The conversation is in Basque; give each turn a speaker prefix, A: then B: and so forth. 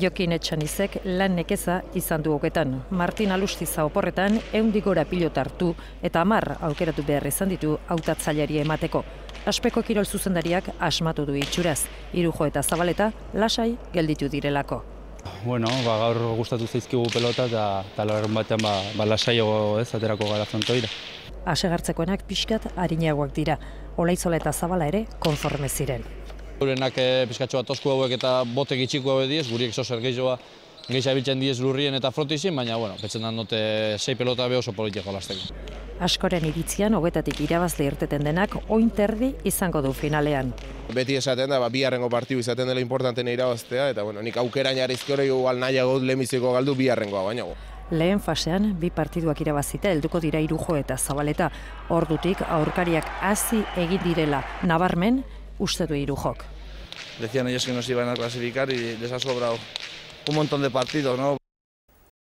A: Jokin Etxanizek lan nekeza izan du hogetan. Martin Alustiza oporretan 100 gora pilota hartu eta 10 aukeratu behar izan ditu hautatzaileari emateko. Aspeko kirol zuzendariak asmatu du itxuraz. Irujo eta Zabaleta lasai gelditu direlako.
B: Bueno, gaur gustatu zaizkigu pelota eta larun batean lasaiago aterako gara frontoira.
A: Asegartzekoenak pixkat arinagoak dira. Olaitzola eta Zabala ere konforme ziren.
C: Gurenak pizkatxo bat tosku hauek eta bote gitxiko hauek diez, guriek zozer gehiagoa biltzen diez lurrien eta frontizien, baina, pentsen da note 6 pelota be oso politik jolasteko.
A: Askoren iritzian, hogetatik irabazle irteten denak, ointerdi izango du finalean.
D: Beti esaten da, biharrengo partidu izaten dela importantena irabaztea, eta nik aukera narizkero igual nahiago lehenbiziko galdu biharrengoa bainago.
A: Lehen fasean, 2 partiduak irabazita helduko dira Irujo eta Zabaleta. Ordutik aurkariak hasi egin direla nabarmen uste du Irujok.
E: Decían ellos que nos iban a clasificar y les ha sobrado un montón de partidos, ¿no?